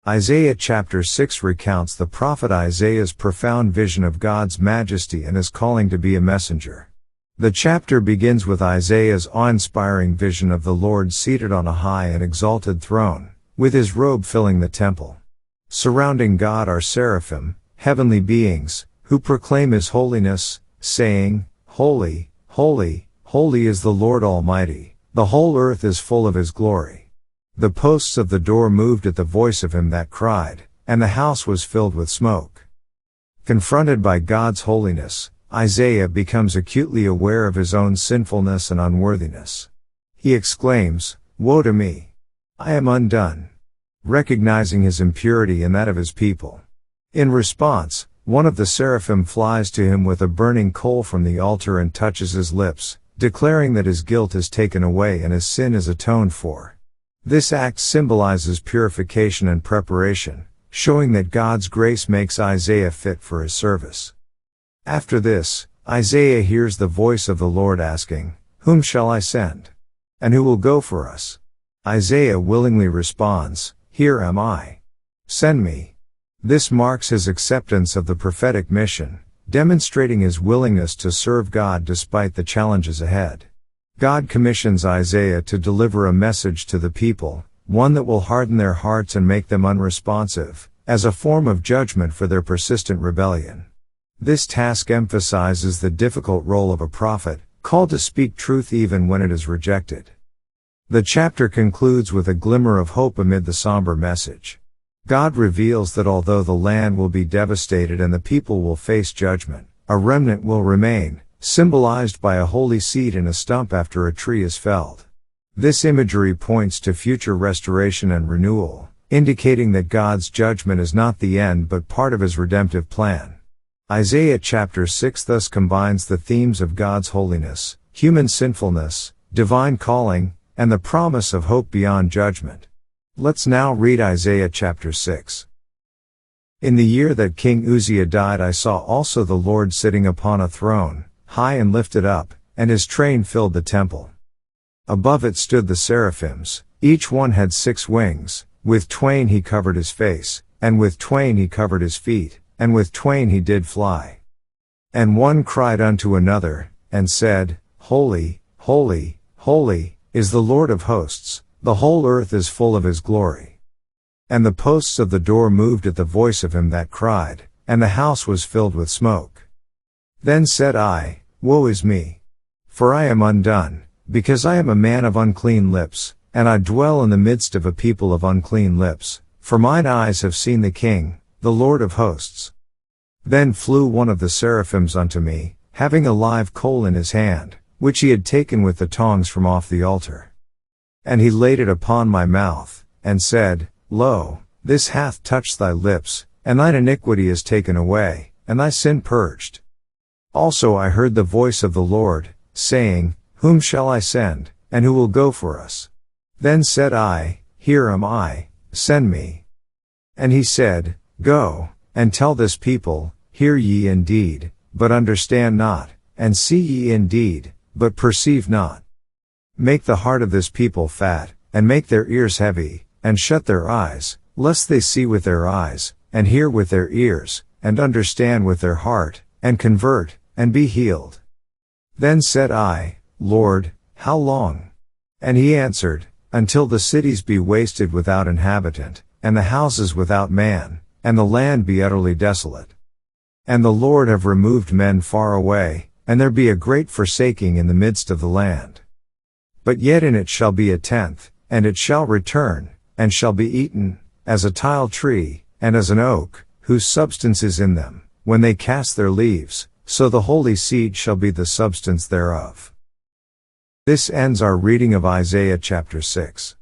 Isaiah chapter 6 recounts the prophet Isaiah's profound vision of God's majesty and his calling to be a messenger. The chapter begins with Isaiah's awe-inspiring vision of the Lord seated on a high and exalted throne, with his robe filling the temple. Surrounding God are seraphim, heavenly beings, who proclaim his holiness, saying, "Holy, holy, holy is the Lord Almighty, the whole earth is full of his glory." The posts of the door moved at the voice of him that cried, and the house was filled with smoke. Confronted by God's holiness, Isaiah becomes acutely aware of his own sinfulness and unworthiness. He exclaims, "Woe to me! I am undone," recognizing his impurity and that of his people. In response, one of the seraphim flies to him with a burning coal from the altar and touches his lips, declaring that his guilt is taken away and his sin is atoned for. This act symbolizes purification and preparation, showing that God's grace makes Isaiah fit for his service. After this, Isaiah hears the voice of the Lord asking, "Whom shall I send? And who will go for us?" Isaiah willingly responds, "Here am I. Send me." This marks his acceptance of the prophetic mission, demonstrating his willingness to serve God despite the challenges ahead. God commissions Isaiah to deliver a message to the people, one that will harden their hearts and make them unresponsive, as a form of judgment for their persistent rebellion. This task emphasizes the difficult role of a prophet, called to speak truth even when it is rejected. The chapter concludes with a glimmer of hope amid the somber message. God reveals that although the land will be devastated and the people will face judgment, a remnant will remain, symbolized by a holy seed in a stump after a tree is felled. This imagery points to future restoration and renewal, indicating that God's judgment is not the end but part of his redemptive plan. Isaiah chapter 6 thus combines the themes of God's holiness, human sinfulness, divine calling, and the promise of hope beyond judgment. Let's now read Isaiah chapter 6. In the year that King Uzziah died, I saw also the Lord sitting upon a throne, high and lifted up, and his train filled the temple. Above it stood the seraphims, each one had 6 wings, with twain he covered his face, and with twain he covered his feet, and with twain he did fly. And one cried unto another, and said, Holy, holy, holy, is the Lord of hosts, the whole earth is full of his glory. And the posts of the door moved at the voice of him that cried, and the house was filled with smoke. Then said I, Woe is me! For I am undone, because I am a man of unclean lips, and I dwell in the midst of a people of unclean lips, for mine eyes have seen the King, the Lord of hosts. Then flew one of the seraphims unto me, having a live coal in his hand, which he had taken with the tongs from off the altar. And he laid it upon my mouth, and said, Lo, this hath touched thy lips, and thine iniquity is taken away, and thy sin purged. Also I heard the voice of the Lord, saying, Whom shall I send, and who will go for us? Then said I, Here am I, send me. And he said, Go, and tell this people, Hear ye indeed, but understand not, and see ye indeed, but perceive not. Make the heart of this people fat, and make their ears heavy, and shut their eyes, lest they see with their eyes, and hear with their ears, and understand with their heart, and convert, and be healed. Then said I, Lord, how long? And he answered, Until the cities be wasted without inhabitant, and the houses without man, and the land be utterly desolate. And the Lord have removed men far away, and there be a great forsaking in the midst of the land. But yet in it shall be a tenth, and it shall return, and shall be eaten, as a tile tree, and as an oak, whose substance is in them, when they cast their leaves, so the holy seed shall be the substance thereof. This ends our reading of Isaiah chapter 6.